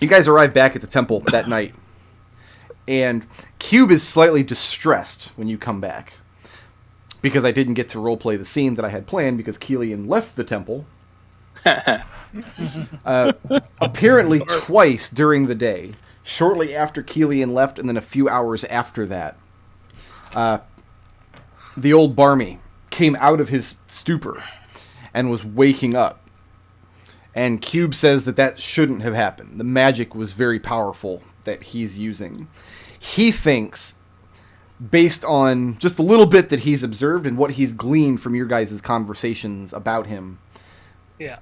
You guys arrive back at the temple that night, and Cube is slightly distressed when you come back. Because I didn't get to roleplay the scene that I had planned because Kelian left the temple. Apparently twice during the day. Shortly after Kelian left and then a few hours after that. The old Barmy came out of his stupor and was waking up. And Cube says that shouldn't have happened. The magic was very powerful that he's using. He thinks, based on just a little bit that he's observed and what he's gleaned from your guys' conversations about him, yeah,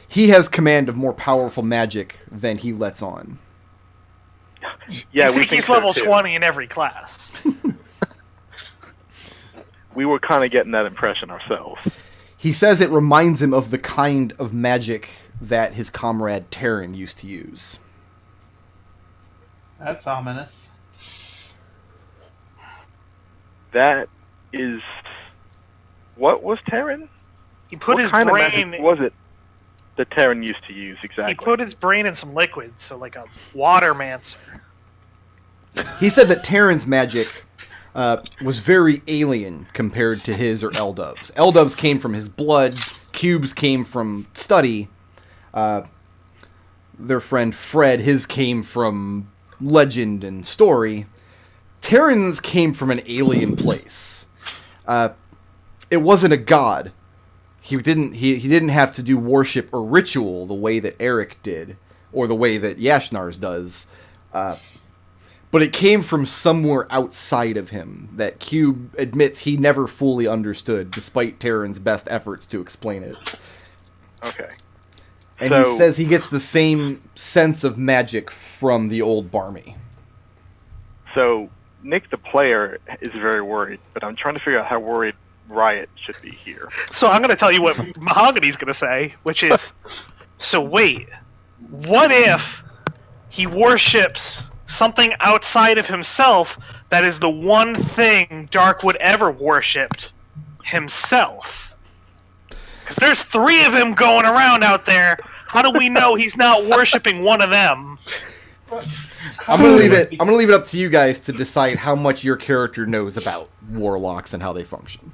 he has command of more powerful magic than he lets on. Yeah, we think he's level 20 in every class. We were kind of getting that impression ourselves. He says it reminds him of the kind of magic that his comrade Terran used to use. That's ominous. That is... What was Terran? He put what his kind brain... of magic was it that Terran used to use, exactly? He put his brain in some liquid, so like a watermancer. He said that Terran's magic was very alien compared to his or Eldov's. Eldov's came from his blood. Cube's came from study. Their friend Fred, his came from legend and story. Terran's came from an alien place. It wasn't a god. He didn't have to do worship or ritual the way that Eric did, or the way that Yashnar's does. But it came from somewhere outside of him that Cube admits he never fully understood, despite Terran's best efforts to explain it. Okay. And he says he gets the same sense of magic from the old Barmy. So, Nick the player is very worried, but I'm trying to figure out how worried Riot should be here. So I'm going to tell you what Mahogany's going to say, which is, so wait, what if he worships something outside of himself that is the one thing Darkwood ever worshipped? Himself. Because there's 3 of him going around out there. How do we know he's not worshipping one of them? I'm gonna leave it up to you guys to decide how much your character knows about warlocks and how they function.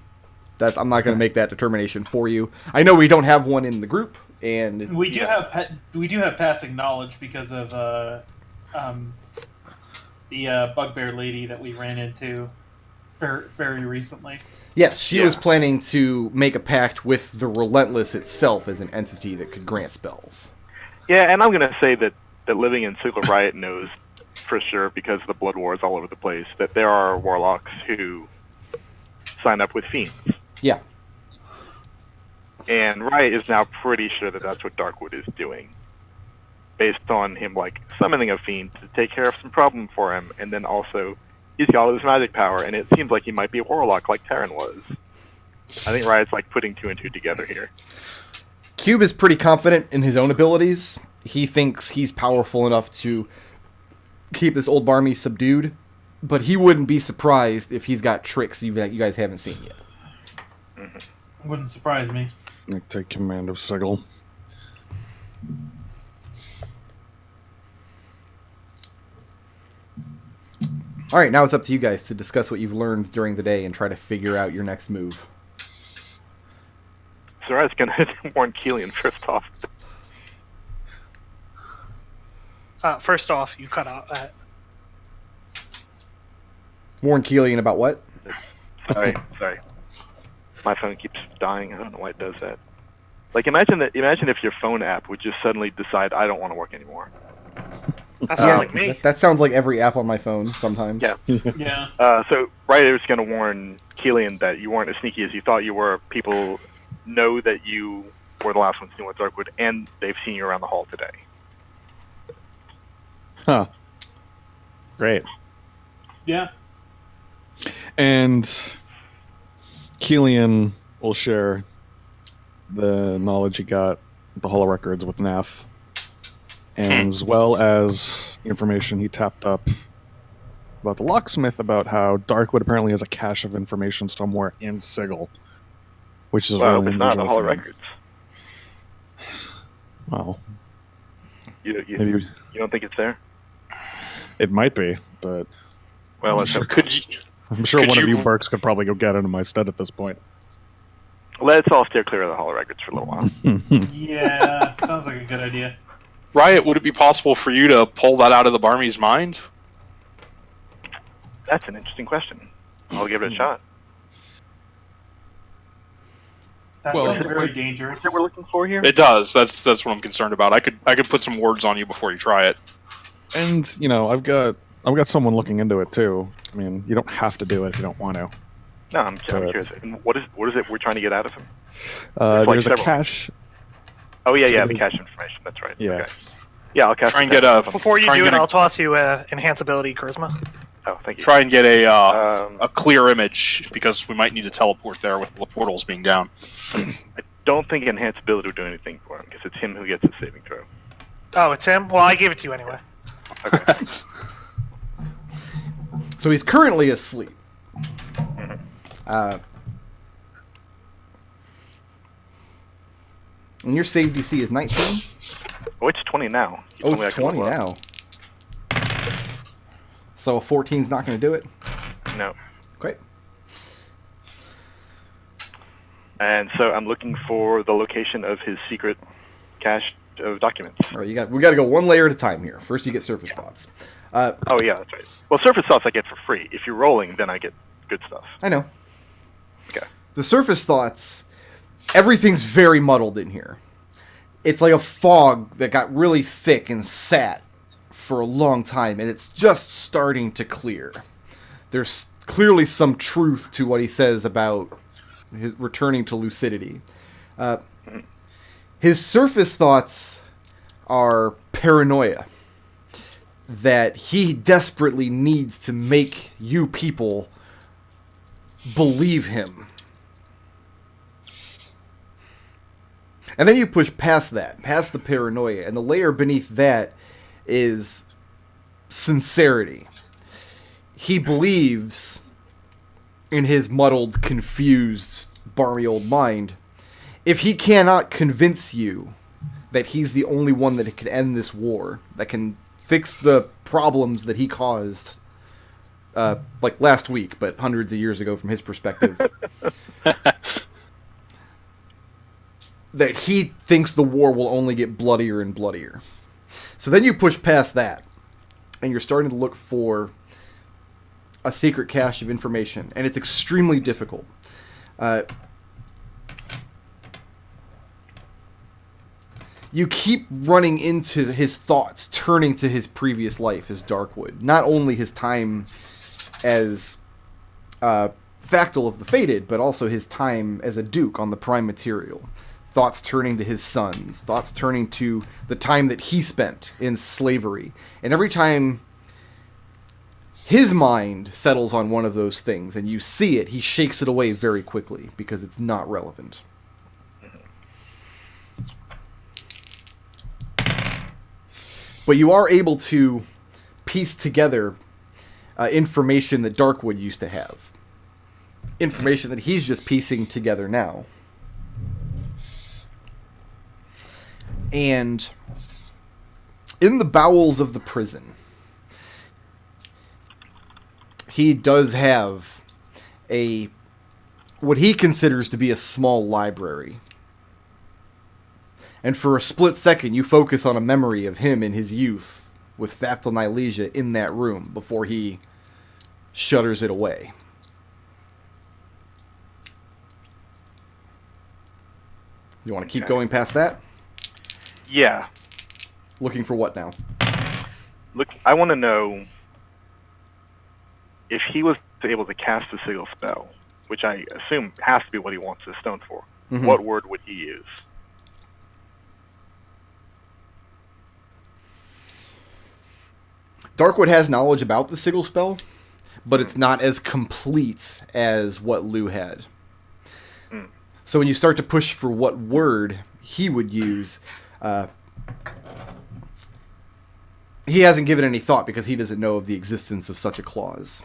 I'm not gonna make that determination for you. I know we don't have one in the group, and we do have passing knowledge because of the bugbear lady that we ran into very recently. Yes, she was planning to make a pact with the Relentless itself as an entity that could grant spells. Yeah, and I'm going to say that living in Sigil Riot knows for sure, because of the blood wars all over the place, that there are warlocks who sign up with fiends. Yeah. And Riot is now pretty sure that that's what Darkwood is doing, based on him like summoning a fiend to take care of some problem for him, and then also he's got all this magic power, and it seems like he might be a warlock like Terran was. I think Riot's like putting 2 and 2 together here. Cube is pretty confident in his own abilities. He thinks he's powerful enough to keep this old Barmy subdued, but he wouldn't be surprised if he's got tricks you guys haven't seen yet. Mm-hmm. Wouldn't surprise me. I take command of Sigil. All right, now it's up to you guys to discuss what you've learned during the day and try to figure out your next move. So Riot's going to warn Kelian first off. First off, you cut out. Warn Kelian about what? Sorry. My phone keeps dying. I don't know why it does that. Like, imagine if your phone app would just suddenly decide, I don't want to work anymore. That sounds like me. That sounds like every app on my phone sometimes. Yeah. Yeah. So Riot is going to warn Kelian that you weren't as sneaky as you thought you were. People know that you were the last ones to know what Darkwood, and they've seen you around the hall today. Huh. Great. Yeah. And Kelian will share the knowledge he got at the Hall of Records with Nath, and as well as information he tapped up about the locksmith about how Darkwood apparently has a cache of information somewhere in Sigil, which is Well, really it's not the unusual Hall of for him. Records. Well, Maybe You don't think it's there? it might be, but Well, let's hope. Could you? I'm sure Could one of you- you Burks could probably go get it in my stead at this point. Let's all steer clear of the holo records for a little while. Yeah, sounds like a good idea. Riot, would it be possible for you to pull that out of the Barmy's mind? That's an interesting question. I'll give it a shot. That Well, sounds is it very what- dangerous. What's it we're looking for here? It does. That's what I'm concerned about. I could put some words on you before you try it. And I've got someone looking into it too. I mean, you don't have to do it if you don't want to. No, I'm curious. And what is it we're trying to get out of him? There's a several. cache. Oh yeah, the cache information. That's right. Yeah. Okay. Yeah, I'll cast. Try and the get a. Before you try and do it, get a- I'll toss you enhanceability charisma. Oh, thank you. Try and get Um, a clear image because we might need to teleport there with the portals being down. I don't think enhanceability would do anything for him because it's him who gets the saving throw. Oh, it's him? Well, I gave it to you anyway. Okay. So he's currently asleep. And your save DC is 19? Oh, it's 20 now. You Oh, told me it's I could 20 level up. now. So a 14's not going to do it? No. Great. And so I'm looking for the location of his secret cache of documents. All right, we got to go one layer at a time here. First you get surface thoughts. Oh yeah, that's right. Well, surface thoughts I get for free. If you're rolling, then I get good stuff. I know. Okay. The surface thoughts, everything's very muddled in here. It's like a fog that got really thick and sat for a long time, and it's just starting to clear. There's clearly some truth to what he says about his returning to lucidity. His surface thoughts are paranoia. That he desperately needs to make you people believe him. And then you push past that, past the paranoia, and the layer beneath that is sincerity. He believes, in his muddled, confused, barmy old mind, if he cannot convince you that he's the only one that can end this war, that can fix the problems that he caused, like last week, but hundreds of years ago from his perspective, that he thinks the war will only get bloodier and bloodier. So then you push past that, and you're starting to look for a secret cache of information, and it's extremely difficult. You keep running into his thoughts, turning to his previous life as Darkwood. Not only his time as Factal of the Fated, but also his time as a Duke on the Prime Material. Thoughts turning to his sons. Thoughts turning to the time that he spent in slavery. And every time his mind settles on one of those things and you see it, he shakes it away very quickly because it's not relevant. But you are able to piece together information that Darkwood used to have. Information that he's just piecing together now. And in the bowels of the prison, he does have what he considers to be a small library. And for a split second, you focus on a memory of him in his youth with Factal Nylesia in that room before he shutters it away. You want to keep going past that? Yeah. Looking for what now? Look, I want to know if he was able to cast a sigil spell, which I assume has to be what he wants the stone for. Mhm. What word would he use? Darkwood has knowledge about the sigil spell, but it's not as complete as what Lou had. So when you start to push for what word he would use, he hasn't given any thought because he doesn't know of the existence of such a clause.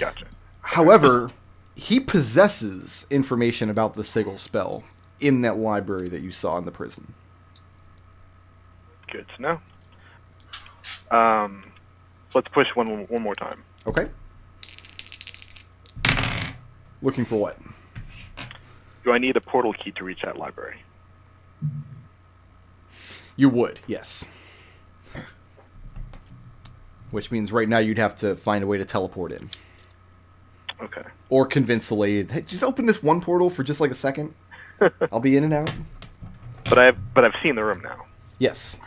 Gotcha. However, he possesses information about the sigil spell in that library that you saw in the prison. Good to know. Let's push one more time. Okay. Looking for what? Do I need a portal key to reach that library? You would, yes. Which means right now you'd have to find a way to teleport in. Okay. Or convince the lady, hey, just open this one portal for just like a second. I'll be in and out. But I've seen the room now. Yes.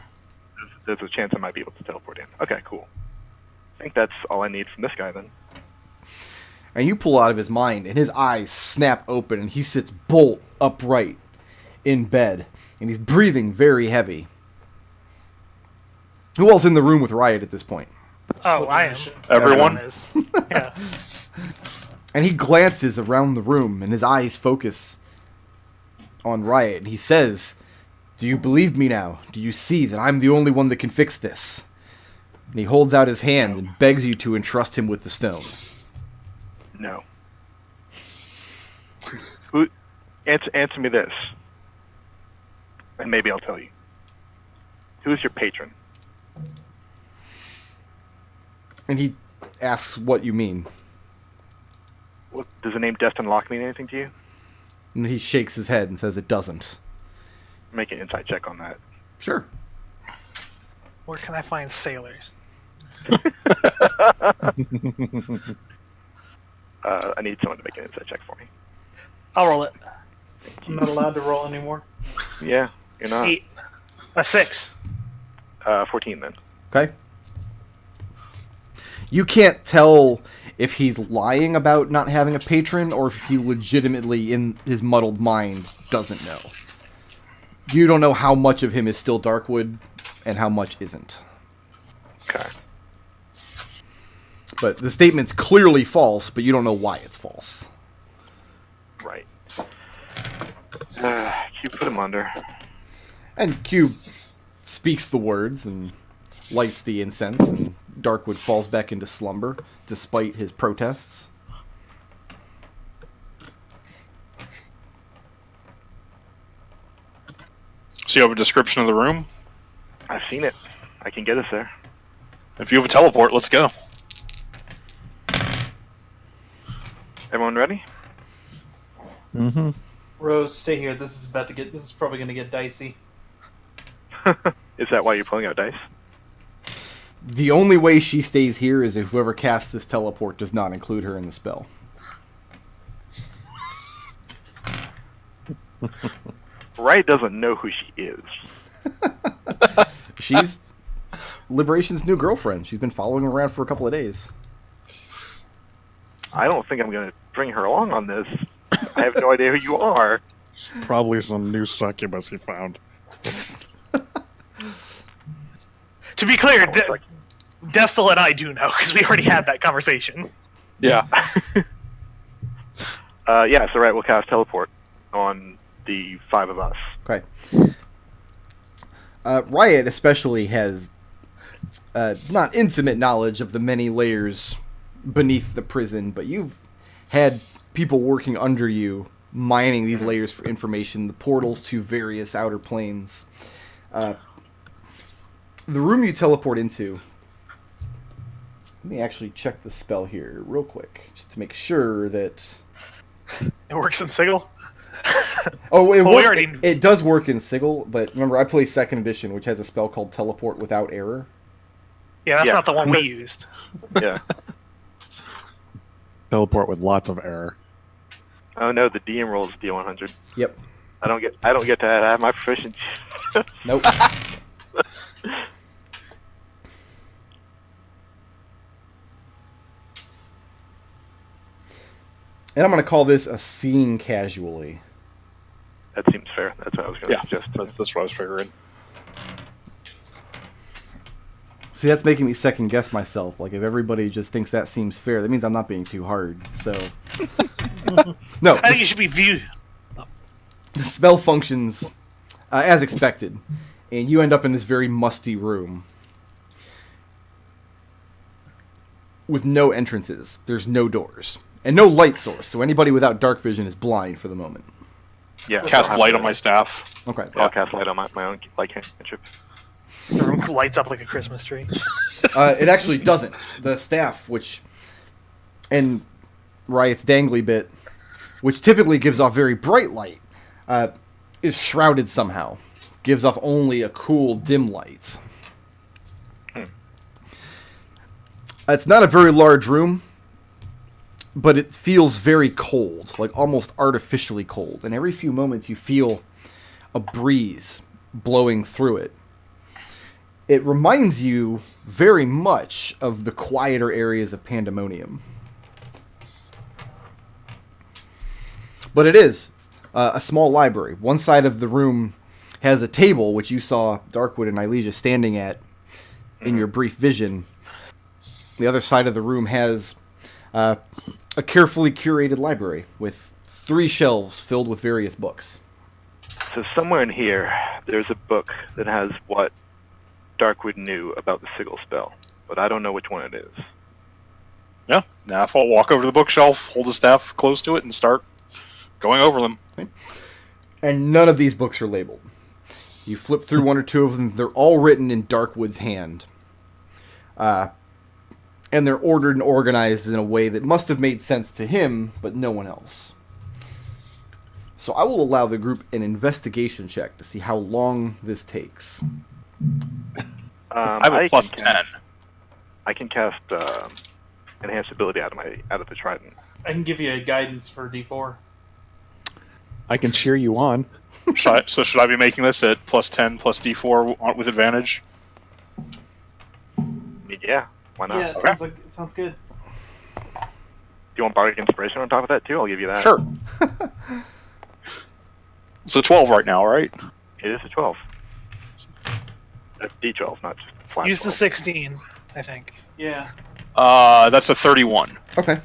There's a chance I might be able to teleport in. Okay, cool. I think that's all I need from this guy then. And you pull out of his mind, and his eyes snap open, and he sits bolt upright in bed, and he's breathing very heavy. Who else in the room with Riot at this point? Oh, I am. Everyone? Is. Yeah. And he glances around the room, and his eyes focus on Riot, and he says, "Do you believe me now? Do you see that I'm the only one that can fix this?" And he holds out his hand and begs you to entrust him with the stone. No. Answer me this, and maybe I'll tell you. Who's your patron? And he asks what you mean. What, does the name Destin Locke mean anything to you? And he shakes his head and says it doesn't. Make an insight check on that. Sure. Where can I find sailors? I need someone to make an insight check for me. I'll roll it. I'm not allowed to roll anymore. Yeah, you're not. 8. A 6. 14 then. Okay. You can't tell if he's lying about not having a patron or if he legitimately, in his muddled mind, doesn't know. You don't know how much of him is still Darkwood and how much isn't. Okay. But the statement's clearly false, but you don't know why it's false. Right. You put him under. And Q speaks the words and lights the incense, and Darkwood falls back into slumber, despite his protests. So you have a description of the room? I've seen it. I can get us there. If you have a teleport, let's go. Everyone ready? Mm-hmm. Rose, stay here. This is probably gonna get dicey. Is that why you're pulling out dice? The only way she stays here is if whoever casts this teleport does not include her in the spell. Riot doesn't know who she is. She's Liberation's new girlfriend. She's been following her around for a couple of days. I don't think I'm going to bring her along on this. I have no idea who you are. Probably some new succubus he found. To be clear, Destil and I do know, because we already had that conversation. Yeah. Yeah, so Riot will cast Teleport on the 5 of us. Okay. Riot especially has not intimate knowledge of the many layers beneath the prison, but you've had people working under you mining these layers for information, the portals to various outer planes. The room you teleport into, let me actually check the spell here real quick, just to make sure that... It works in Sigil? Oh, Well, it does work in Sigil, but remember, I play 2nd edition, which has a spell called Teleport Without Error. Yeah, that's Yeah. not the one we used. Yeah. Teleport with lots of error. Oh no, the DM rolls D100. Yep. I don't get to have my proficiency. Nope. And I'm going to call this a scene casually. That seems fair. That's what I was going to suggest. That's what I was figuring. See, that's making me second guess myself. Like, if everybody just thinks that seems fair, that means I'm not being too hard. So, no, I think it should be viewed. the spell functions as expected, and you end up in this very musty room with no entrances. There's no doors and no light source, so anybody without dark vision is blind for the moment. Yeah. Cast light on my staff. Okay. I'll cast light on my own light cantrip. The room lights up like a Christmas tree. It actually doesn't. The staff, and Riot's dangly bit, which typically gives off very bright light, is shrouded somehow. Gives off only a cool, dim light. It's not a very large room, but it feels very cold, like almost artificially cold. And every few moments you feel a breeze blowing through it. It reminds you very much of the quieter areas of Pandemonium. But it is a small library. One side of the room has a table, which you saw Darkwood and Nylesia standing at in your brief vision. The other side of the room has a carefully curated library with 3 shelves filled with various books. So somewhere in here, there's a book that has what Darkwood knew about the sigil spell, but I don't know which one it is. Yeah, Nath will walk over to the bookshelf, hold his staff close to it, and start going over them. Okay. And none of these books are labeled. You flip through 1 or 2 of them, they're all written in Darkwood's hand. And they're ordered and organized in a way that must have made sense to him, but no one else. So I will allow the group an investigation check to see how long this takes. I have a plus 10. I can cast enhanced ability out of the trident. I can give you a guidance for D4. I can cheer you on. Should I be making this at plus 10 plus D4 with advantage? Yeah, why not? Yeah, it sounds good. Do you want bardic inspiration on top of that too? I'll give you that. Sure. So 12 right now, right? It is a 12. That's D12, not just flat. Use the 12. 16, I think. Yeah. That's a 31. Okay.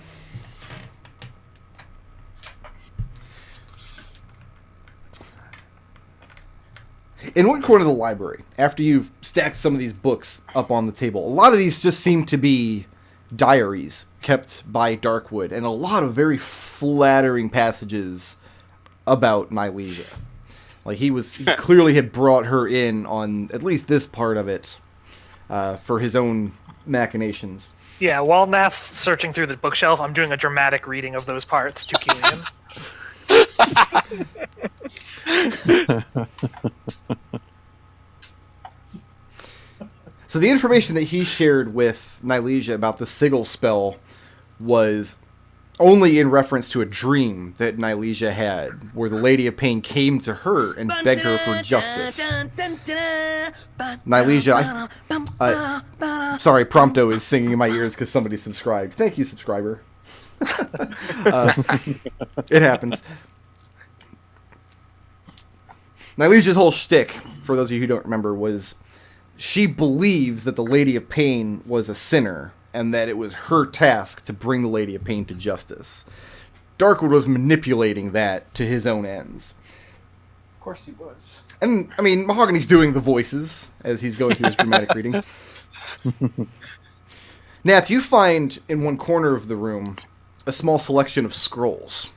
In one corner of the library, after you've stacked some of these books up on the table, a lot of these just seem to be diaries kept by Darkwood, and a lot of very flattering passages about Nylesia. Like, he clearly had brought her in on at least this part of it for his own machinations. Yeah, while Nath's searching through the bookshelf, I'm doing a dramatic reading of those parts to Kelian. So the information that he shared with Nylesia about the sigil spell was only in reference to a dream that Nylesia had, where the Lady of Pain came to her and begged her for justice. Nylesia, sorry, Prompto is singing in my ears because somebody subscribed. Thank you, subscriber. It happens. Nylesia's whole shtick, for those of you who don't remember, was she believes that the Lady of Pain was a sinner, and that it was her task to bring the Lady of Pain to justice. Darkwood was manipulating that to his own ends. Of course he was. And, I mean, Mahogany's doing the voices as he's going through his dramatic reading. Nath, you find in one corner of the room a small selection of scrolls.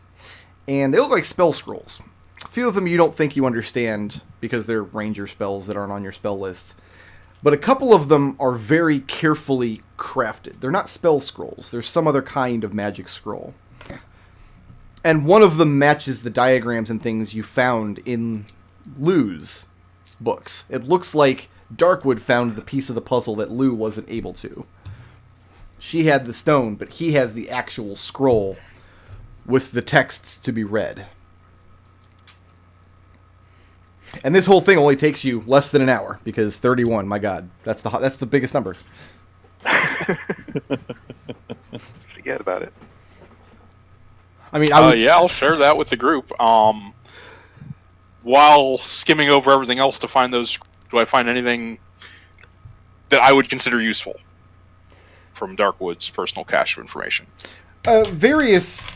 And they look like spell scrolls. A few of them you don't think you understand because they're ranger spells that aren't on your spell list. But a couple of them are very carefully crafted. They're not spell scrolls. They're some other kind of magic scroll. And one of them matches the diagrams and things you found in Lou's books. It looks like Darkwood found the piece of the puzzle that Lou wasn't able to. She had the stone, but he has the actual scroll with the texts to be read. And this whole thing only takes you less than an hour, because 31, my god, that's the biggest number. Forget about it. I mean, yeah, I'll share that with the group. While skimming over everything else to find those, do I find anything that I would consider useful from Darkwood's personal cache of information? Various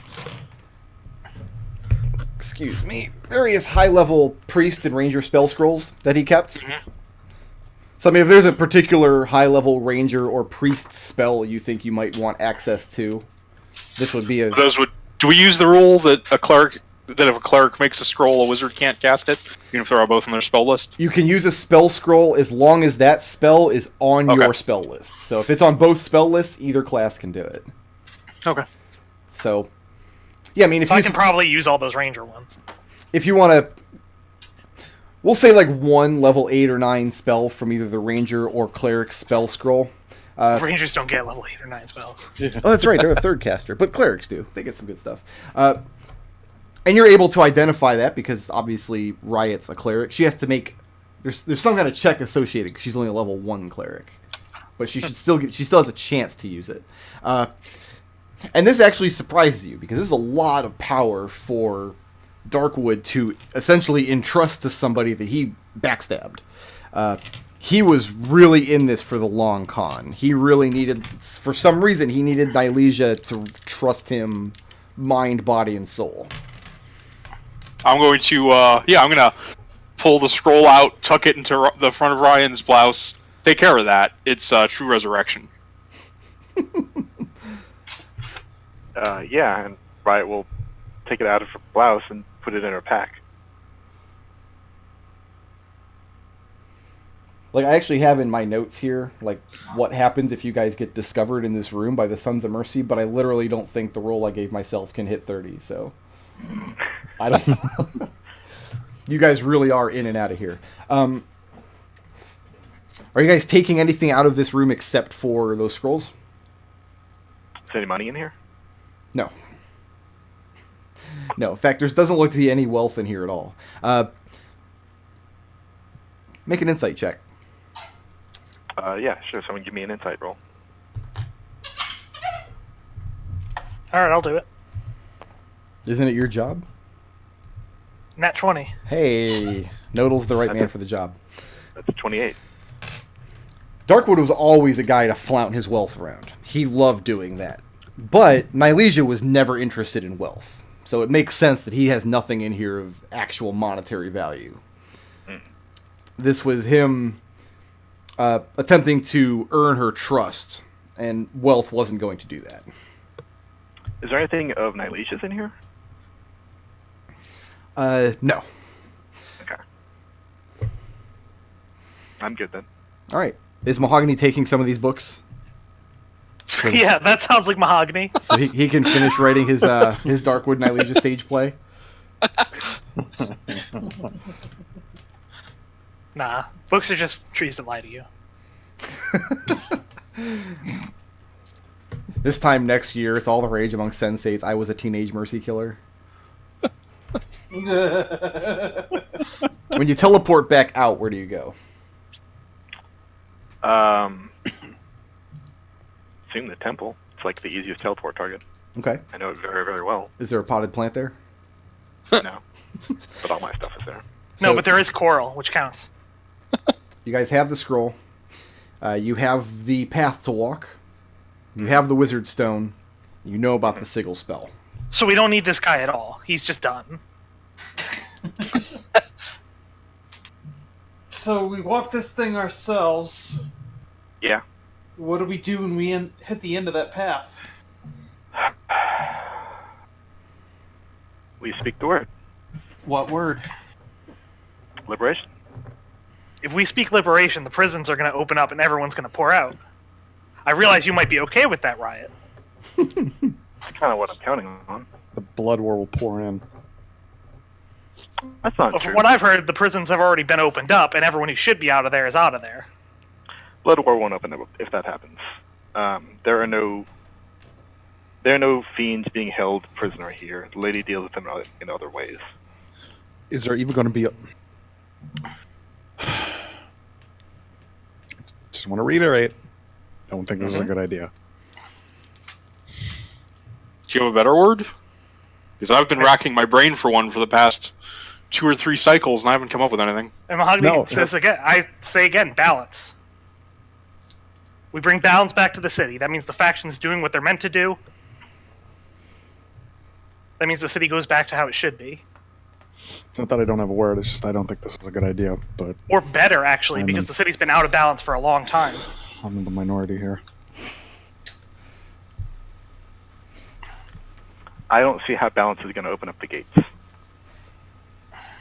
high-level priest and ranger spell scrolls that he kept. Mm-hmm. So, I mean, if there's a particular high-level ranger or priest spell you think you might want access to, this would be a... Do we use the rule that a cleric that if a cleric makes a scroll, a wizard can't cast it, even if they're both on their spell list? You can use a spell scroll as long as that spell is on Okay. your spell list. So if it's on both spell lists, either class can do it. Okay. So, yeah, I mean, if So you I can probably use all those ranger ones. if you want to, we'll say like one level 8 or 9 spell from either the ranger or cleric spell scroll. Rangers don't get level 8 or 9 spells. Oh, that's right. They're a third caster, but clerics do. They get some good stuff. And you're able to identify that because obviously Riot's a cleric. She has to make there's some kind of check associated because she's only a level 1 cleric, but she still has a chance to use it. And this actually surprises you because this is a lot of power for Darkwood to essentially entrust to somebody that he backstabbed. He was really in this for the long con. He really needed, for some reason, he needed Nylesia to trust him mind, body, and soul. I'm going to, I'm going to pull the scroll out, tuck it into the front of Ryan's blouse. Take care of that. It's True Resurrection. Yeah, and Riot will take it out of her blouse and put it in her pack. Like, I actually have in my notes here, like, what happens if you guys get discovered in this room by the Sons of Mercy, but I literally don't think the roll I gave myself can hit 30, so... I don't know. You guys really are in and out of here. Are you guys taking anything out of this room except for those scrolls? Is there any money in here? No. No, in fact, there doesn't look to be any wealth in here at all. Make an insight check. Yeah, sure. Someone give me an insight roll. Alright, I'll do it. Isn't it your job? Nat 20. Hey, Nodal's the right man for the job. That's 28. Darkwood was always a guy to flaunt his wealth around. He loved doing that. But Nylesia was never interested in wealth. So it makes sense that he has nothing in here of actual monetary value. This was him attempting to earn her trust, and wealth wasn't going to do that. Is there anything of Nylesia's in here? No. Okay. I'm good then. All right. Is Mahogany taking some of these books? So, Yeah, that sounds like Mahogany. so he can finish writing his Darkwood Nylesia stage play? Nah, books are just trees that lie to you. This time next year, it's all the rage among sensates. I was a teenage mercy killer. When you teleport back out, where do you go? Assume the temple. It's like the easiest teleport target. Okay. I know it very, very well. Is there a potted plant there? No. But all my stuff is there. No, So- but there is coral, which counts. You guys have the scroll. You have the path to walk. You have the wizard stone. You know about the sigil spell. So we don't need this guy at all. He's just done. So we walk this thing ourselves. Yeah. What do we do when we hit the end of that path? We speak the word. What word? Liberation. If we speak liberation, the prisons are going to open up and everyone's going to pour out. I realize you might be okay with that, Riot. That's kind of what I'm counting on. The blood war will pour in. That's not But true. from what I've heard, the prisons have already been opened up, and everyone who should be out of there is out of there. Blood War won't open up if that happens. There are no fiends being held prisoner here. The lady deals with them in other ways. Is there even going to be a... Just want to reiterate. Don't think this is a good idea. Do you have a better word? Because I've been racking my brain for one for the past 2 or 3 cycles, and I haven't come up with anything. And Mahogany No, says again, I say again, balance. We bring balance back to the city. That means the factions doing what they're meant to do. That means the city goes back to how it should be. It's not that I don't have a word, it's just I don't think this is a good idea, but Or better, actually, I'm because in- the city's been out of balance for a long time. I'm in the minority here. I don't see how balance is going to open up the gates.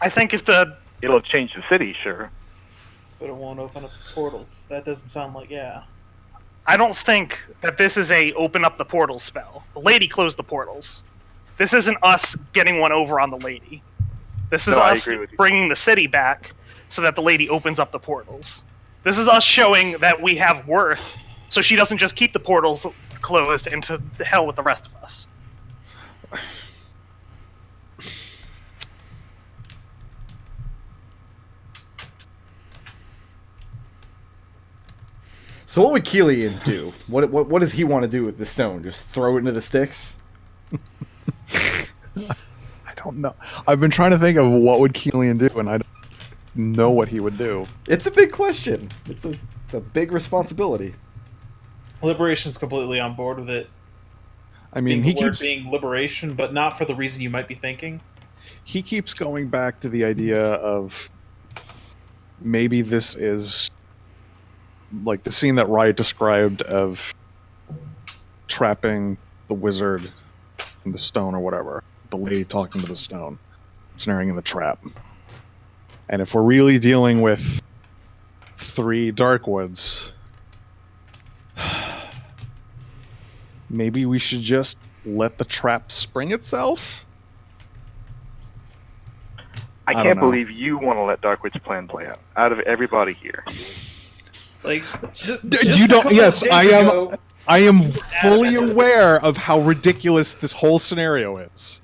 I think if the It'll change the city, sure. But it won't open up the portals. That doesn't sound like, yeah. I don't think that this is a open up the portal spell. The lady closed the portals. This isn't us getting one over on the lady. This is No, I us agree with you. bringing the city back so that the lady opens up the portals. This is us showing that we have worth, so she doesn't just keep the portals closed into the hell with the rest of us. So what would Kelian do? What does he want to do with the stone? Just throw it into the sticks? I don't know. I've been trying to think of what would Kelian do, and I don't know what he would do. It's a big question. It's a big responsibility. Liberation's completely on board with it. I mean, Being he the word keeps being liberation, but not for the reason you might be thinking. going back to the idea of maybe this is like the scene that Riot described of trapping the wizard in the stone or whatever. The lady talking to the stone, snaring in the trap. And if we're really dealing with 3 Darkwoods, maybe we should just let the trap spring itself? I don't can't know. believe you want to let Darkwood's plan play out of everybody here. Like, You don't. Yes, I am fully aware of how ridiculous this whole scenario is.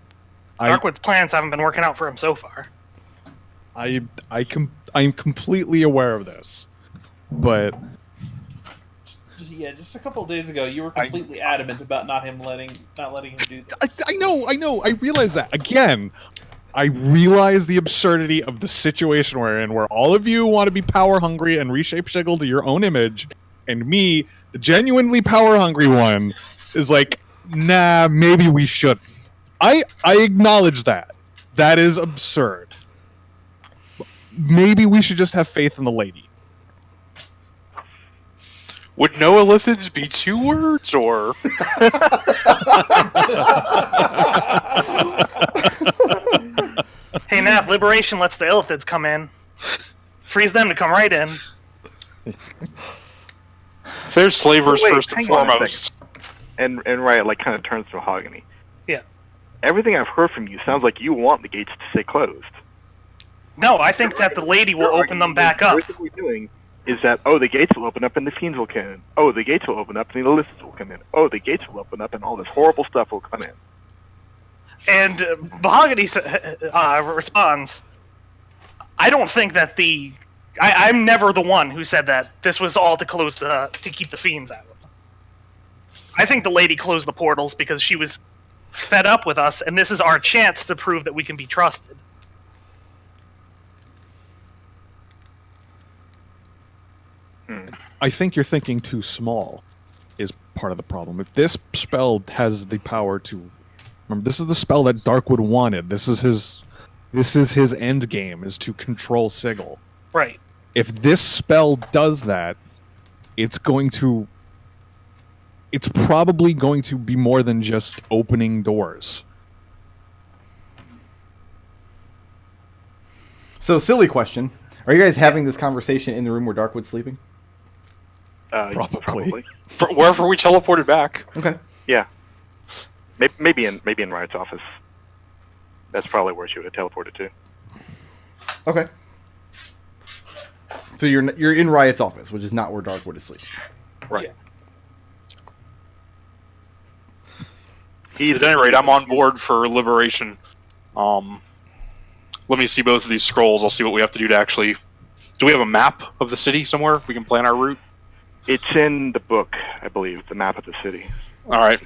Darkwood's plans haven't been working out for him so far. I'm completely aware of this, but Yeah, just a couple of days ago, you were completely adamant about not letting him do this. I know. I realize that again. I realize the absurdity of the situation we're in, where all of you want to be power hungry and reshape Shiggle to your own image, and me, the genuinely power hungry one, is like, nah, maybe we shouldn't. I acknowledge that. That is absurd. Maybe we should just have faith in the lady. Would Noolithids be 2 words, or Hey, Nath, liberation lets the Illithids come in. Frees them to come right in. they're slavers Wait, first and hang on a foremost? And Riot like kind of turns to Mahogany. Yeah. Everything I've heard from you sounds like you want the gates to stay closed. No, I think that the lady will open them back up. Everything we're doing is that, the gates will open up and the fiends will come in. Oh, the gates will open up and the Illithids will come in. Oh, the gates will open up and all this horrible stuff will come in. And Mahogany responds, I don't think that I'm never the one who said that this was all to keep the fiends out. I think the lady closed the portals because she was fed up with us, and this is our chance to prove that we can be trusted. I think you're thinking too small is part of the problem. If this spell has the power to... Remember, this is the spell that Darkwood wanted. This is his end game, is to control Sigil. Right. If this spell does that, it's probably going to be more than just opening doors. So, silly question. Are you guys having this conversation in the room where Darkwood's sleeping? Probably. Wherever we teleported back. Okay. Yeah. Maybe in Riot's office. That's probably where she would have teleported to. Okay. So you're in Riot's office, which is not where Darkwood is sleeping. Right. At any rate, I'm on board for liberation. Let me see both of these scrolls. I'll see what we have to do to actually... Do we have a map of the city somewhere we can plan our route? It's in the book, I believe, the map of the city. All right.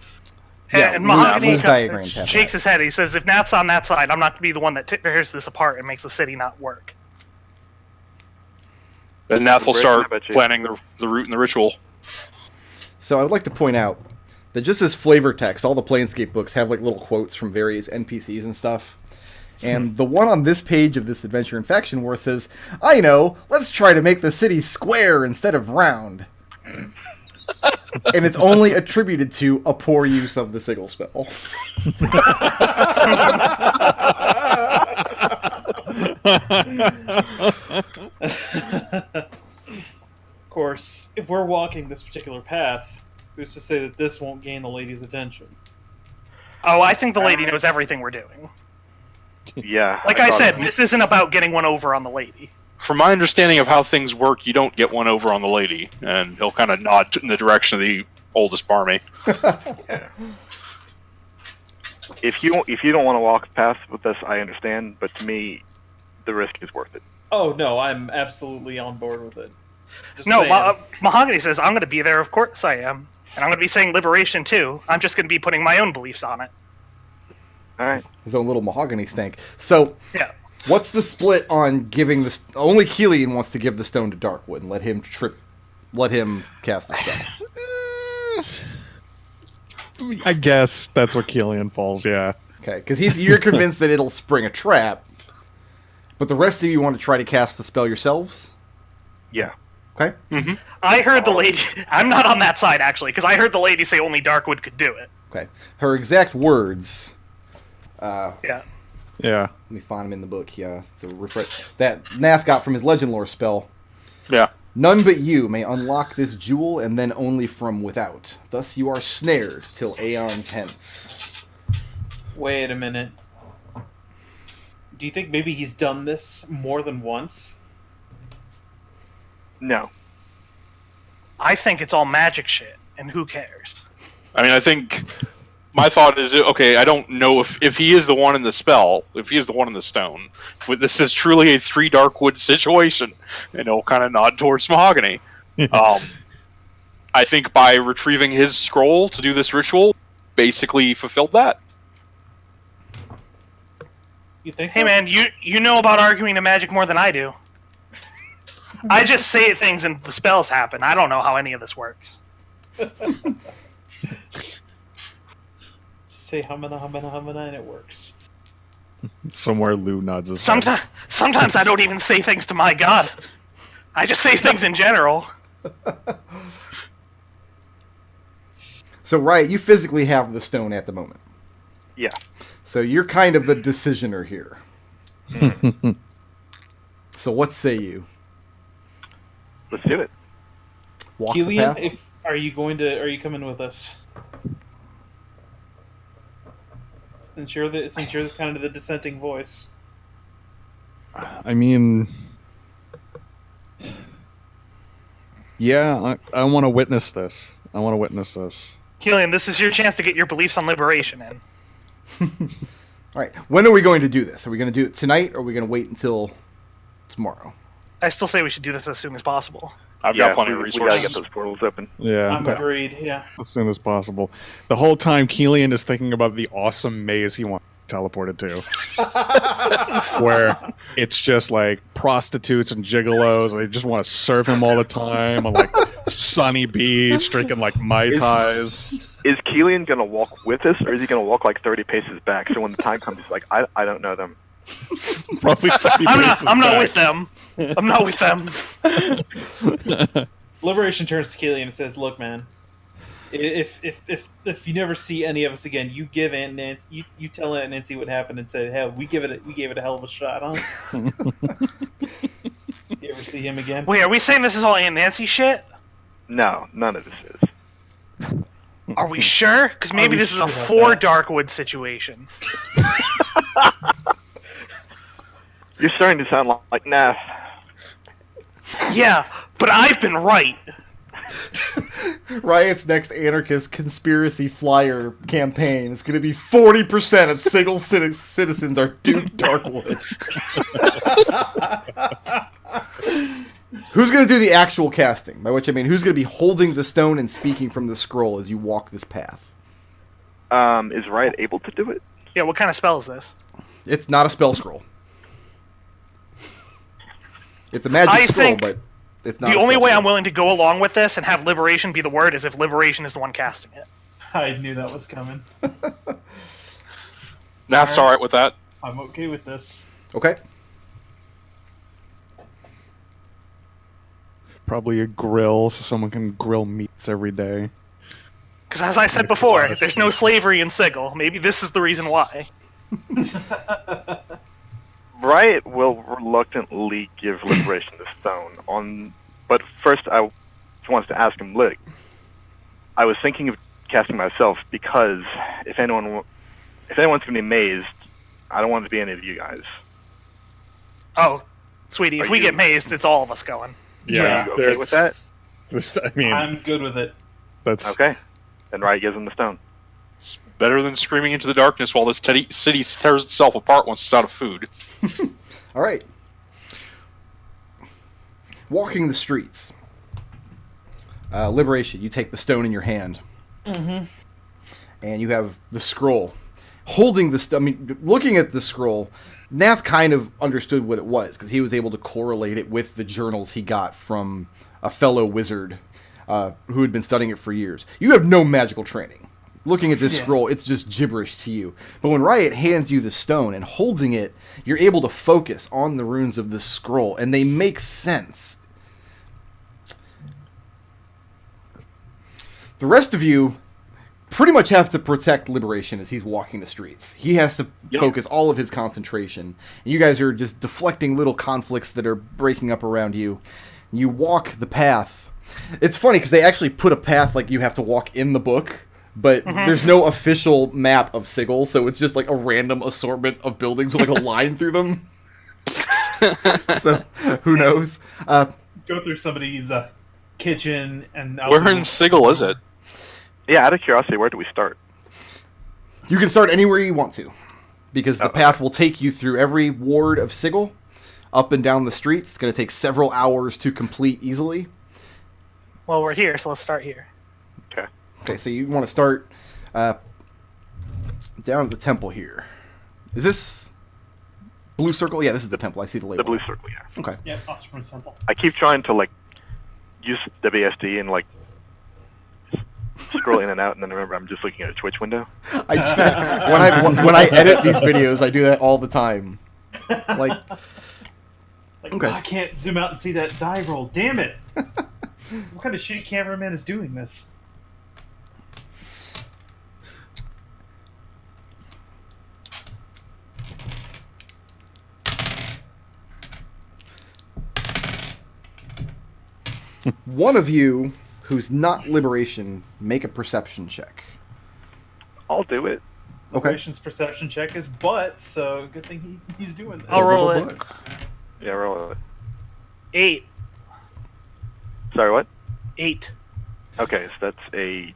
Yeah, And Mahogany those diagrams have shakes that. his head. He says, if Nath's on that side, I'm not going to be the one that tears this apart and makes the city not work. And Nath will start I bet you. planning the route and the ritual. So I would like to point out that just as flavor text, all the Planescape books have like little quotes from various NPCs and stuff. And the one on this page of this Adventure in Faction War says, I know, let's try to make the city square instead of round. And it's only attributed to a poor use of the Sigil spell. Of course, if we're walking this particular path, who's to say that this won't gain the lady's attention? Oh, I think the lady knows everything we're doing. Yeah. Like I thought said, of- this isn't about getting one over on the lady. From my understanding of how things work, you don't get one over on the lady, and he'll kind of nod in the direction of the oldest barmy. Yeah. If you don't want to walk past with us, I understand. But to me, the risk is worth it. Oh no, I'm absolutely on board with it. Just No, saying. Mahogany says, I'm going to be there, of course I am. And I'm going to be saying liberation too. I'm just going to be putting my own beliefs on it. All right. His own little mahogany stank. So, Yeah. what's the split on giving the... Only Kelian wants to give the stone to Darkwood and let him cast the spell. I guess that's what Kelian falls, yeah. Okay, because you're convinced that it'll spring a trap, but the rest of you want to try to cast the spell yourselves? Yeah. Okay. I heard the lady... I'm not on that side, actually, because I heard the lady say only Darkwood could do it. Okay. Her exact words... Yeah. Yeah. Let me find them in the book, yeah. To refresh that Nath got from his legend lore spell. Yeah. None but you may unlock this jewel, and then only from without. Thus you are snared till aeons hence. Wait a minute. Do you think maybe he's done this more than once? No. I think it's all magic shit, and who cares? I mean, I think my thought is, okay, I don't know if he is the one in the spell, if he is the one in the stone. If this is truly a 3 Darkwood situation, and he'll kind of nod towards Mahogany. I think by retrieving his scroll to do this ritual, basically fulfilled that. You think so? Hey man, you know about arguing the magic more than I do. I just say things and the spells happen. I don't know how any of this works. Say humana, humana, humana, and it works. Somewhere Lou nods his head. Sometimes I don't even say things to my god. I just say things in general. So, Riot, you physically have the stone at the moment. Yeah. So you're kind of the decisioner here. So what say you? Let's do it. Walk the Kelian, path? are you coming with us? Since you're kind of the dissenting voice. I mean... Yeah, I want to witness this. Kelian, this is your chance to get your beliefs on liberation in. All right. When are we going to do this? Are we going to do it tonight, or are we going to wait until tomorrow? I still say we should do this as soon as possible. I've got plenty of We resources. gotta get those portals open. Yeah, I'm agreed, yeah. as soon as possible. The whole time, Kelian is thinking about the awesome maze he wants teleported to. Where it's just like prostitutes and gigolos. They just want to serve him all the time on like sunny beach, drinking like Mai Tais. Is Kelian gonna walk with us, or is he gonna walk like 30 paces back? So when the time comes, he's like, I don't know them. Probably 30 paces I'm not back. with them. I'm not with them. Liberation turns to Kelian and says, "Look, man, if you never see any of us again, you give Aunt Nancy, you tell Aunt Nancy what happened and say, hell, we gave it a hell of a shot, huh? You ever see him again? Wait, are we saying this is all Aunt Nancy shit? No, none of this is. Are we sure? Because maybe we this is a sure about 4 Darkwood situation. You're starting to sound like Nath. Yeah, but I've been right. Riot's next anarchist conspiracy flyer campaign is going to be 40% of single citizens are Duke Darkwood. Who's going to do the actual casting? By which I mean, who's going to be holding the stone and speaking from the scroll as you walk this path? Is Riot able to do it? Yeah, what kind of spell is this? It's not a spell scroll. It's a magic I scroll, think but it's not The a only spell way scroll. I'm willing to go along with this and have liberation be the word is if liberation is the one casting it. I knew that was coming. Nath's alright with that. I'm okay with this. Okay. Probably a grill, so someone can grill meats every day. Because as I said before, there's no slavery in Sigil. Maybe this is the reason why. Riot will reluctantly give Liberation to Stone but first I wants to ask him, Lick. I was thinking of casting myself because if anyone's going to be mazed, I don't want it to be any of you guys. Oh, sweetie, if we get mazed, it's all of us going. Yeah, are you okay with that? I mean, I'm good with it. that's Okay. Then Riot gives him the stone. It's better than screaming into the darkness while this city tears itself apart once it's out of food. All right. Walking the streets. Liberation, you take the stone in your hand. Mm-hmm. And you have the scroll. Holding the looking at the scroll, Nath kind of understood what it was, because he was able to correlate it with the journals he got from a fellow wizard who had been studying it for years. You have no magical training. Looking at this scroll, it's just gibberish to you. But when Riot hands you the stone and holding it, you're able to focus on the runes of this scroll, and they make sense. The rest of you pretty much have to protect Liberation as he's walking the streets. He has to focus all of his concentration. And you guys are just deflecting little conflicts that are breaking up around you. You walk the path. It's funny because they actually put a path like you have to walk in the book, but there's no official map of Sigil, so it's just like a random assortment of buildings with like a line through them. So, who knows? Go through somebody's kitchen and... Where in Sigil is it? Yeah, out of curiosity, where do we start? You can start anywhere you want to, because the path will take you through every ward of Sigil, up and down the streets. It's going to take several hours to complete easily. Well, we're here, so let's start here. Okay, so you want to start down at the temple here. Is this blue circle? Yeah, this is the temple. I see the label. The blue circle, yeah. Okay. Yeah, Aasimar Temple. I keep trying to, like, use WSD and, like, scroll in and out, and then remember I'm just looking at a Twitch window. When I edit these videos, I do that all the time. Like, okay. I can't zoom out and see that die roll. Damn it! What kind of shitty cameraman is doing this? One of you who's not Liberation, make a perception check. I'll do it. Okay. Liberation's perception check is butt, so good thing he's doing this. I'll roll it. Bullets. Yeah, roll it. 8. Sorry, what? 8. Okay, so that's a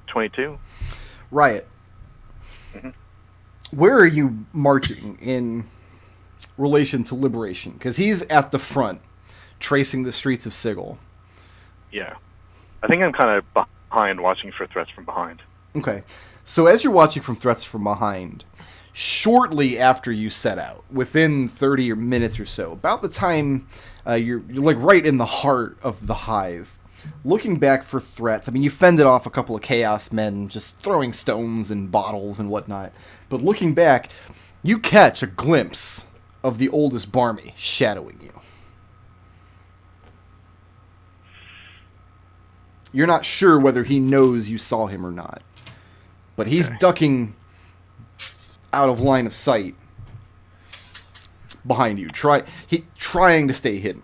22. Riot. Where are you marching in relation to Liberation? Because he's at the front, tracing the streets of Sigil. Yeah. I think I'm kind of behind, watching for threats from behind. Okay. So as you're watching from threats from behind, shortly after you set out, within 30 minutes or so, about the time you're like right in the heart of the hive, looking back for threats. I mean, you fended off a couple of chaos men just throwing stones and bottles and whatnot. But looking back, you catch a glimpse of the oldest Barmy shadowing you. You're not sure whether he knows you saw him or not. But he's ducking out of line of sight behind you, trying to stay hidden.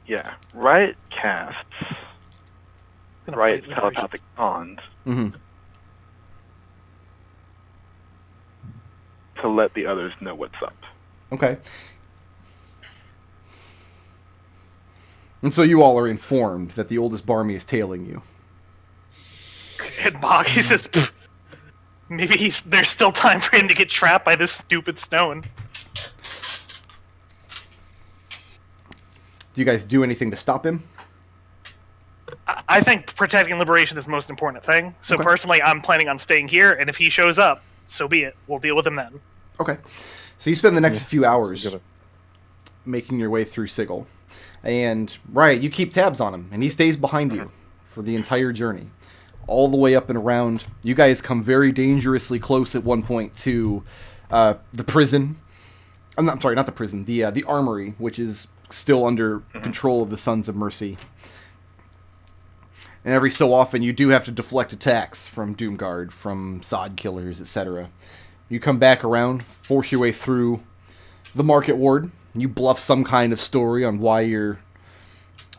Yeah. Riot casts Riot's telepathic bond to let the others know what's up. Okay. And so you all are informed that the oldest Barmy is tailing you. And Boggy says, maybe there's still time for him to get trapped by this stupid stone. Do you guys do anything to stop him? I think protecting Liberation is the most important thing. So personally, I'm planning on staying here, and if he shows up, so be it. We'll deal with him then. Okay. So you spend the next few hours making your way through Sigil. And, Riot, you keep tabs on him, and he stays behind you for the entire journey. All the way up and around. You guys come very dangerously close at one point to the prison. I'm sorry, not the prison. The armory, which is still under control of the Sons of Mercy. And every so often, you do have to deflect attacks from Doomguard, from Sod Killers, etc. You come back around, force your way through the market ward. You bluff some kind of story on why you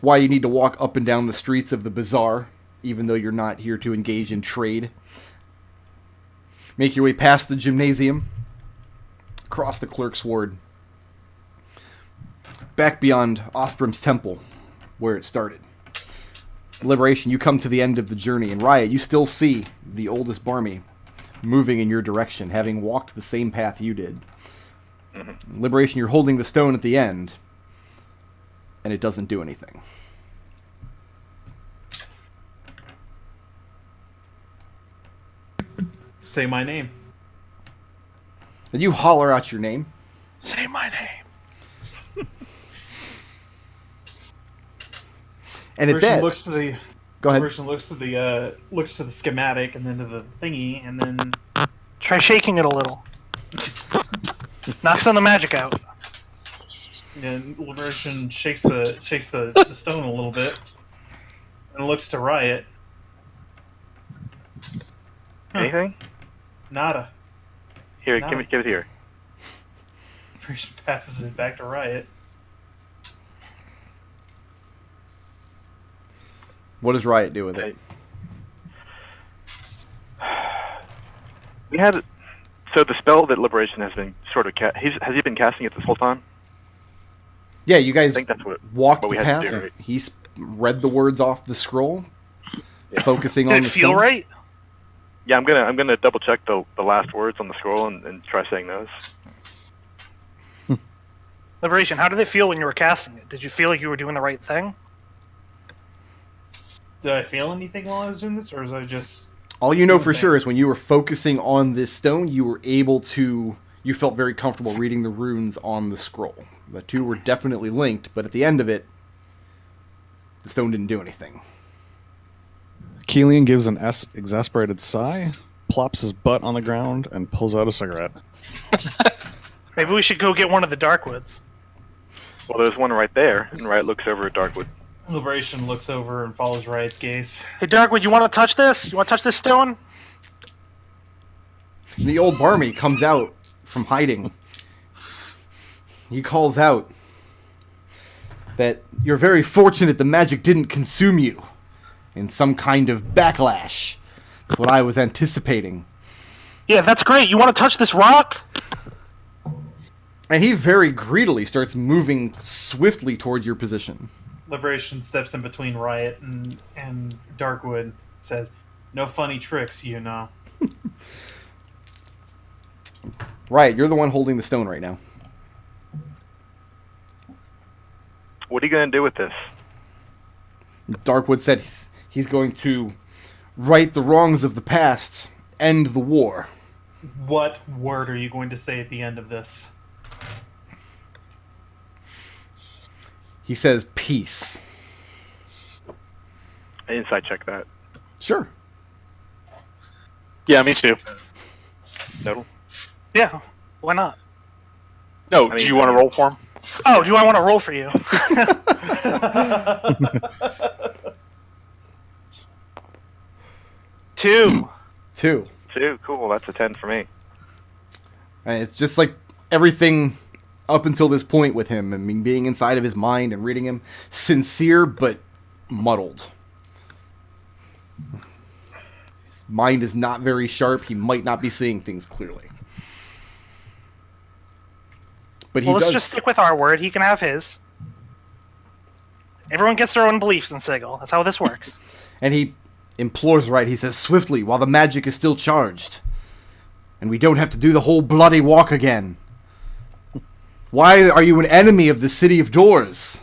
need to walk up and down the streets of the bazaar, even though you're not here to engage in trade. Make your way past the gymnasium, across the clerk's ward, back beyond Osprum's temple, where it started. Liberation, you come to the end of the journey. In Riot, you still see the oldest Barmy moving in your direction, having walked the same path you did. Mm-hmm. Liberation, you're holding the stone at the end, and it doesn't do anything. Say my name. And you holler out your name. Say my name. And at that, Looks to the. Go ahead. Person looks to the schematic and then to the thingy and then Try shaking it a little. Knock some of the magic out. and Liberation shakes the stone a little bit and looks to Riot. Anything? Nada. Here, No. give it here. Liberation passes it back to Riot. what does Riot do with it? We had so the spell that Liberation has been sort of has he been casting it this whole time? Yeah, you guys I think that's what walked we the had to path. do, right? He's read the words off the scroll, focusing on Did the it feel stone. right? Yeah, I'm gonna double check the last words on the scroll and try saying those. Liberation, how did it feel when you were casting it? Did you feel like you were doing the right thing? Did I feel anything while I was doing this, or was I just... All you know for Okay. sure is when you were focusing on this stone, you felt very comfortable reading the runes on the scroll. The two were definitely linked, but at the end of it, the stone didn't do anything. Kelian gives an exasperated sigh, plops his butt on the ground, and pulls out a cigarette. Maybe we should go get one of the Darkwoods. Well, there's one right there, and Riot looks over at Darkwood. Liberation looks over and follows Riot's gaze. Hey, Darkwood, you want to touch this? You want to touch this stone? And the old Barmy comes out from hiding. He calls out that you're very fortunate the magic didn't consume you in some kind of backlash. That's what I was anticipating. Yeah, that's great. You want to touch this rock? And he very greedily starts moving swiftly towards your position. Liberation steps in between Riot and Darkwood, says, "No funny tricks, you know." Right, you're the one holding the stone right now. What are you gonna do with this? Darkwood said he's going to right the wrongs of the past, end the war. What word are you going to say at the end of this? He says peace. Insight check that. Sure. Yeah, me too. Nodal? Yeah, why not? No, I do mean, you want to roll for him? Oh, do I want to roll for you? Two. 2. 2. Cool. That's a 10 for me. And it's just like everything up until this point with him. I mean, being inside of his mind and reading him. Sincere, but muddled. His mind is not very sharp. He might not be seeing things clearly. But he Well, let's does... just stick with our word. He can have his. Everyone gets their own beliefs in Sigil. That's how this works. And he implores Riot. He says, swiftly, while the magic is still charged. And we don't have to do the whole bloody walk again. Why are you an enemy of the City of Doors?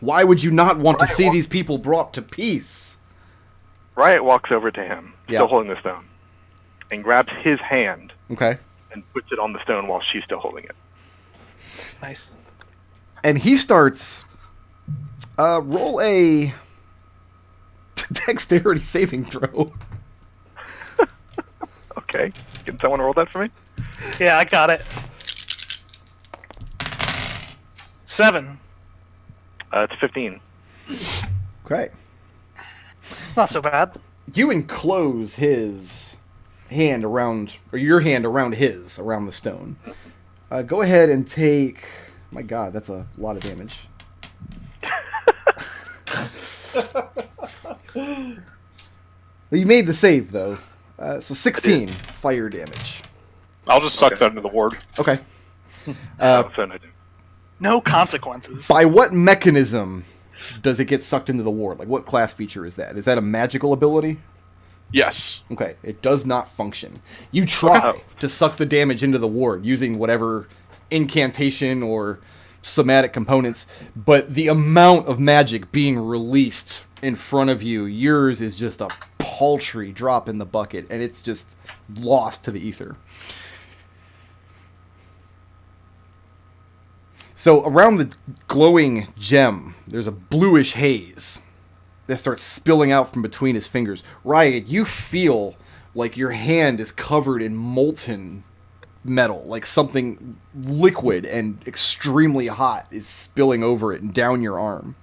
Why would you not want to Riot see these people brought to peace? Riot walks over to him, Yeah. still holding the stone, and grabs his hand Okay. and puts it on the stone while she's still holding it. Nice. And he starts... roll a... dexterity saving throw. Okay. Can someone roll that for me? Yeah, I got it. 7. It's 15. Okay. It's not so bad. You enclose his hand around... or your hand around his, around the stone. Go ahead and take... My god, that's a lot of damage. Well, you made the save, though. So 16 fire damage. I'll just suck that into the ward. Okay. No consequences. By what mechanism does it get sucked into the ward? Like, what class feature is that? Is that a magical ability? Yes. Okay, it does not function. You try to suck the damage into the ward using whatever incantation or somatic components, but the amount of magic being released in front of you, yours is just a paltry drop in the bucket, and it's just lost to the ether. So around the glowing gem, there's a bluish haze that starts spilling out from between his fingers. Riot, you feel like your hand is covered in molten metal, like something liquid and extremely hot is spilling over it and down your arm.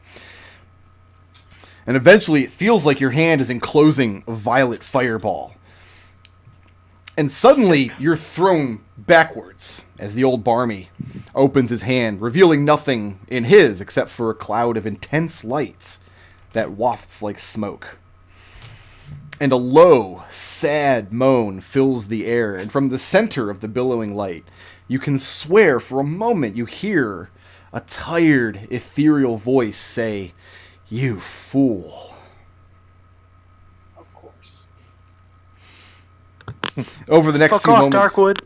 And eventually it feels like your hand is enclosing a violet fireball. And suddenly you're thrown backwards as the old Barmy opens his hand, revealing nothing in his except for a cloud of intense light that wafts like smoke. And a low, sad moan fills the air, and from the center of the billowing light, you can swear for a moment you hear a tired, ethereal voice say, "You fool." Of course. Over the next Fuck few off, moments, Darkwood.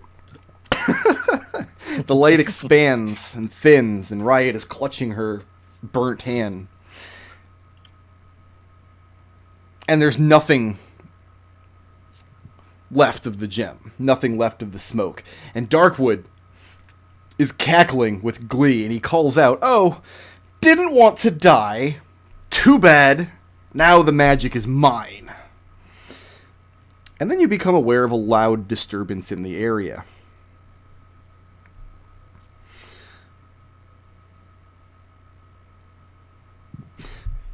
the light expands and thins, and Riot is clutching her burnt hand. And there's nothing left of the gem, nothing left of the smoke. And Darkwood is cackling with glee, and he calls out, "Oh, didn't want to die. Too bad. Now the magic is mine." And then you become aware of a loud disturbance in the area.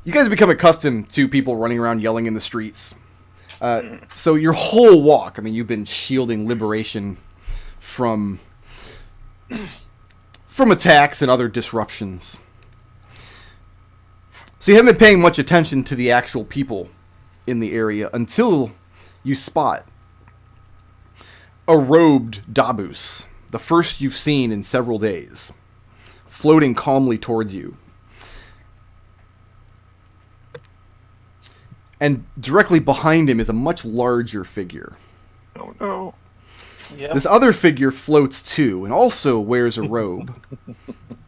You guys become accustomed to people running around yelling in the streets. So your whole walk, I mean, you've been shielding Liberation from attacks and other disruptions. So you haven't been paying much attention to the actual people in the area until you spot a robed Dabus, the first you've seen in several days, floating calmly towards you. And directly behind him is a much larger figure. Oh no. Yep. This other figure floats too, and also wears a robe.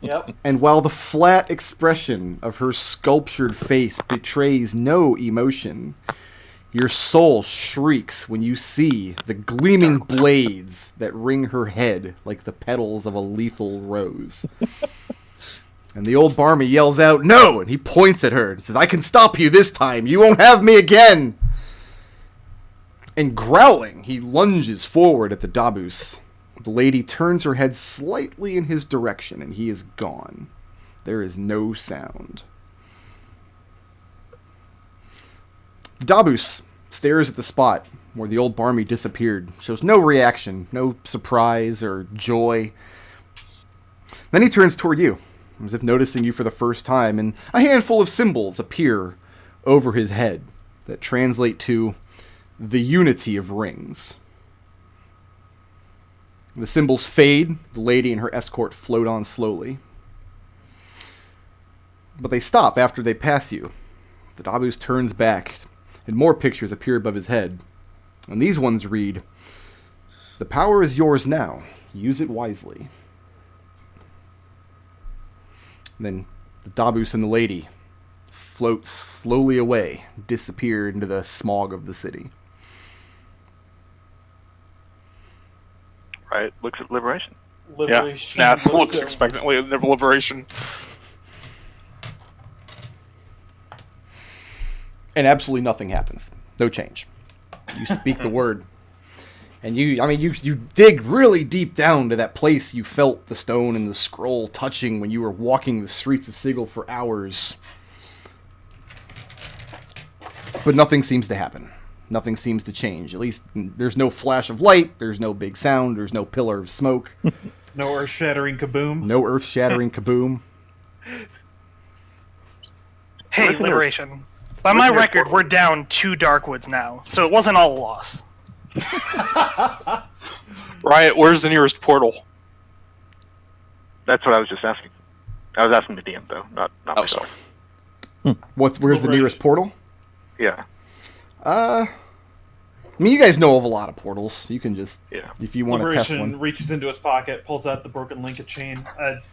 Yep. And while the flat expression of her sculptured face betrays no emotion, your soul shrieks when you see the gleaming blades that ring her head like the petals of a lethal rose. And the old Barmy yells out, "No!" And he points at her and says, "I can stop you this time. You won't have me again." And growling, he lunges forward at the Dabus. The lady turns her head slightly in his direction, and he is gone. There is no sound. The Dabus stares at the spot where the old Barmy disappeared, shows no reaction, no surprise or joy. Then he turns toward you, as if noticing you for the first time, and a handful of symbols appear over his head that translate to the unity of rings. The symbols fade, the lady and her escort float on slowly. But they stop after they pass you. The Dabus turns back, and more pictures appear above his head. And these ones read, "The power is yours now. Use it wisely." And then the Dabus and the lady float slowly away, disappear into the smog of the city. Right, looks at Liberation. Liberation. Yeah, Nath looks at- expectantly at their Liberation. And absolutely nothing happens. No change. You speak the word. And you dig really deep down to that place you felt the stone and the scroll touching when you were walking the streets of Sigil for hours. But nothing seems to happen. Nothing seems to change. At least there's no flash of light, there's no big sound, there's no pillar of smoke. There's no earth-shattering kaboom. No earth-shattering kaboom. Hey, Liberation. By my record, we're down 2 Darkwoods now, so it wasn't all a loss. Riot, where's the nearest portal? That's what I was just asking. I was asking the DM though, not Oh, myself. Where's the nearest portal? Yeah. I mean, you guys know of a lot of portals. You can just, Yeah. if you want to test Liberation one. reaches into his pocket, pulls out the broken link of chain.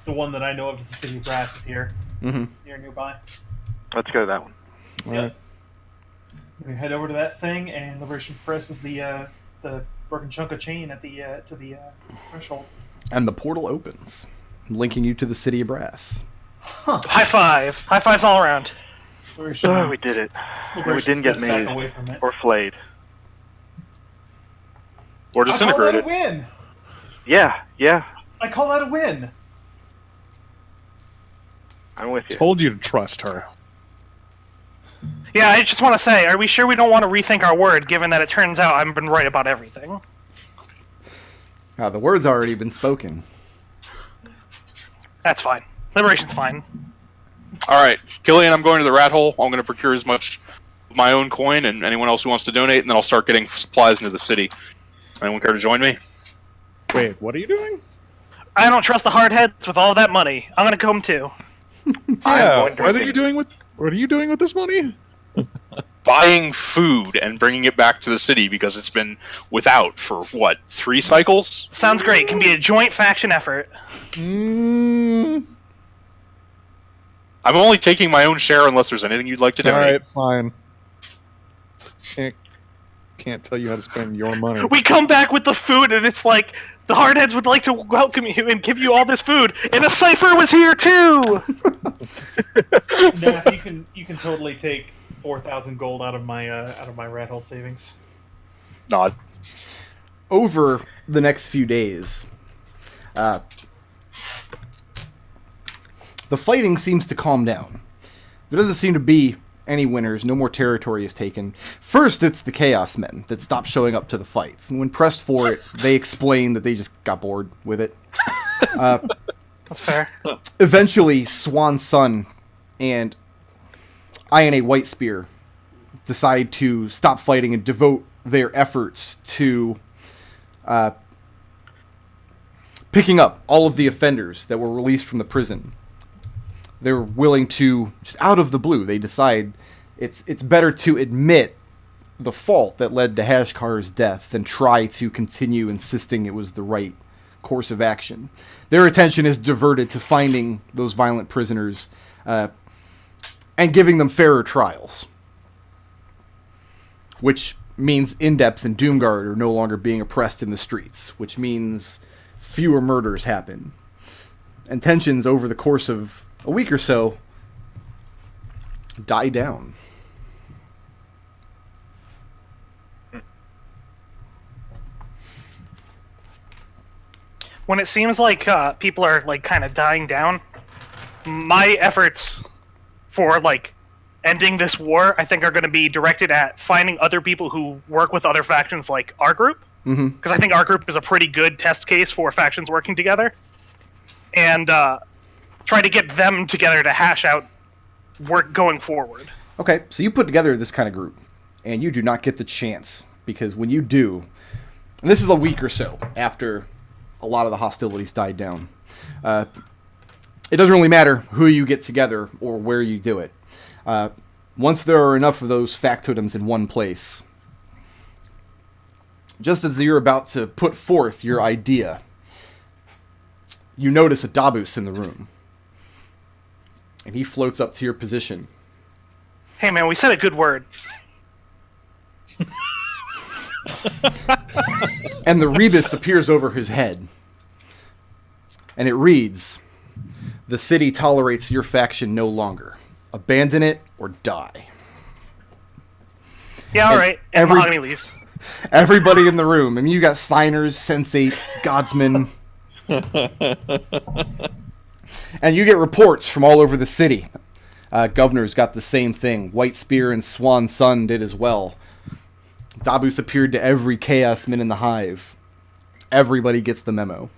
The one that I know of to the city of Brass is here, nearby. Let's go to that one. Yeah. We head over to that thing, and Liberation presses the broken chunk of chain at the to the threshold. And the portal opens, linking you to the city of Brass. High five! High fives all around. Liberation, Oh, we did it. We didn't get steps back mazed away from it. or flayed. Or I call that disintegrated. a win. Yeah. I call that a win. I'm with you. Told you to trust her. Yeah, I just want to say, are we sure we don't want to rethink our word, given that it turns out I've been right about everything? The word's already been spoken. That's fine. Liberation's fine. Alright, Kelian, I'm going to the rat hole. I'm going to procure as much of my own coin and anyone else who wants to donate, and then I'll start getting supplies into the city. Anyone care to join me? Wait, what are you doing? I don't trust the hardheads with all of that money. I'm gonna come too. Yeah, going to what are you doing with this money? Buying food and bringing it back to the city because it's been without for, what, 3 cycles? Sounds great. Can be a joint faction effort. I'm only taking my own share unless there's anything you'd like to donate. Alright, fine. Can't tell you how to spend your money. We come back with the food, and it's like the hardheads would like to welcome you and give you all this food, and a cipher was here too. Nath, you can totally take 4,000 gold out of my rat hole savings. Nod. Over the next few days, the fighting seems to calm down. There doesn't seem to be any winners, no more territory is taken. First, it's the Chaos Men that stopped showing up to the fights, and when pressed for it, they explained that they just got bored with it. That's fair. Eventually, Swan Sun and Iron White Spear decide to stop fighting and devote their efforts to picking up all of the offenders that were released from the prison. They're willing to, just out of the blue, they decide it's better to admit the fault that led to Hashkar's death than try to continue insisting it was the right course of action. Their attention is diverted to finding those violent prisoners and giving them fairer trials. Which means Indepts and Doomguard are no longer being oppressed in the streets, which means fewer murders happen. And tensions over the course of a week or so die down. When it seems like people are like kind of dying down, my efforts for like ending this war, I think, are going to be directed at finding other people who work with other factions like our group, because I think our group is a pretty good test case for factions working together, and try to get them together to hash out work going forward. Okay, so you put together this kind of group, and you do not get the chance, because when you do, and this is a week or so after a lot of the hostilities died down, it doesn't really matter who you get together or where you do it. Once there are enough of those factotums in one place, just as you're about to put forth your idea, you notice a Dabus in the room. And he floats up to your position. Hey man, we said a good word. And the rebus appears over his head. And it reads, "The city tolerates your faction no longer. Abandon it or die." Yeah, And alright. And Mahogany leaves. Everybody in the room. I mean, you got signers, sensates, godsmen. And you get reports from all over the city. Governor's got the same thing. White Spear and Swan Sun did as well. Dabus appeared to every chaosman in the hive. Everybody gets the memo.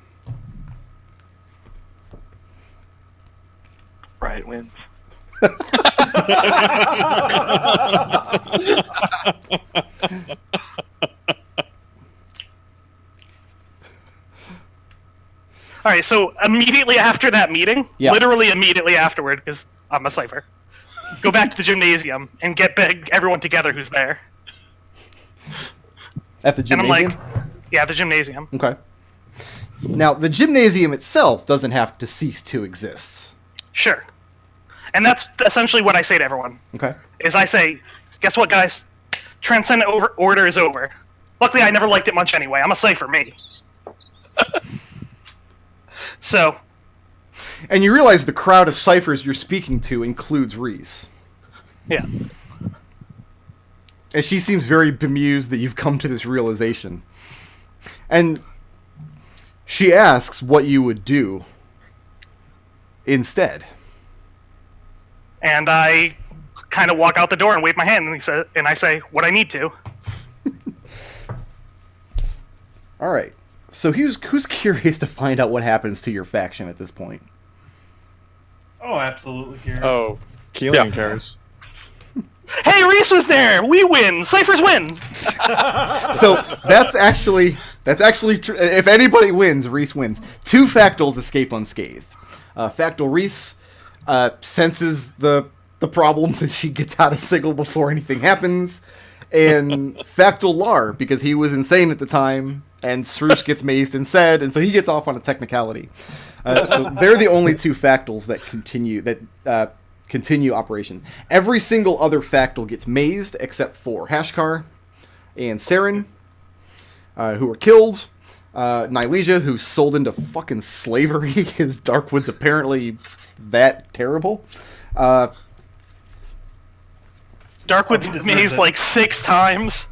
Riot wins. All right, so immediately after that meeting, Yeah. literally immediately afterward, because I'm a cipher, go back to the gymnasium and get everyone together who's there. At the And I'm gymnasium? like, yeah, the gymnasium. Okay. Now, the gymnasium itself doesn't have to cease to exist. Sure. And that's essentially what I say to everyone. Okay. Is I say, guess what, guys? Transcendent Order is over. Luckily, I never liked it much anyway. I'm a cipher, me. So, And you realize the crowd of ciphers you're speaking to includes Reese. yeah. And she seems very bemused that you've come to this realization. And she asks what you would do instead. And I kind of walk out the door and wave my hand, and I say, what I need to. All right. So who's curious to find out what happens to your faction at this point? Oh, absolutely curious. Oh, Kelian Yeah. cares. Hey, Reese was there! We win! Ciphers win! So that's actually true. If anybody wins, Reese wins. 2 factals escape unscathed. Factal Reese senses the problems and she gets out of Sigil before anything happens. And Factal Lar, because he was insane at the time, and Srush gets mazed and said, and so he gets off on a technicality. So they're the only 2 factals that continue operation. Every single other factal gets mazed except for Hashkar and Saren, who are killed. Nylesia, who's sold into fucking slavery, because Darkwood's apparently that terrible. Darkwood's He deserves mazed it. like 6 times.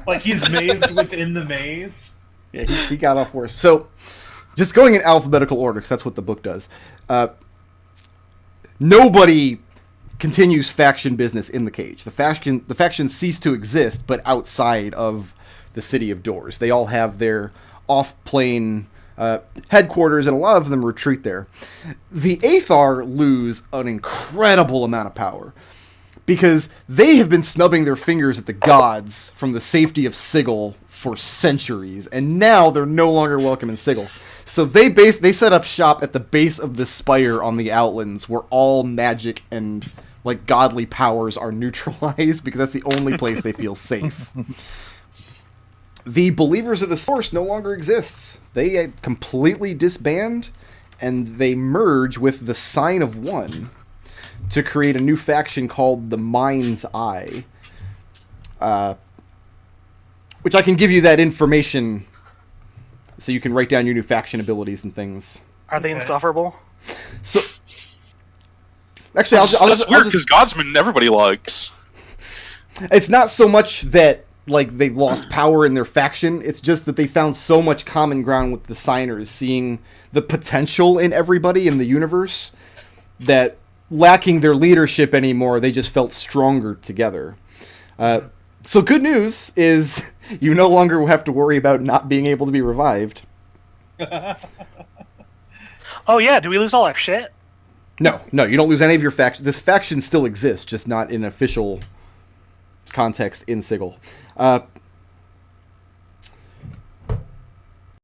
Like he's mazed within the maze. Yeah, he got off worse. So, just going in alphabetical order, because that's what the book does. Nobody continues faction business in the cage. The factions cease to exist, but outside of the City of Doors. They all have their off-plane headquarters, and a lot of them retreat there. The Aethar lose an incredible amount of power, because they have been snubbing their fingers at the gods from the safety of Sigil for centuries, and now they're no longer welcome in Sigil. So they set up shop at the base of the spire on the Outlands, where all magic and like godly powers are neutralized, because that's the only place they feel safe. The Believers of the Source no longer exists. They completely disband, and they merge with the Sign of One to create a new faction called the Mind's Eye. Which I can give you that information so you can write down your new faction abilities and things. Are they Okay. insufferable? So, actually, I'll That's weird just because Godsman everybody likes. it's not so much that like they lost power in their faction, it's just that they found so much common ground with the signers, seeing the potential in everybody in the universe, that lacking their leadership anymore, they just felt stronger together. So good news is you no longer have to worry about not being able to be revived. Oh yeah, do we lose all our shit? No, you don't lose any of your faction. This faction still exists, just not in official context in Sigil.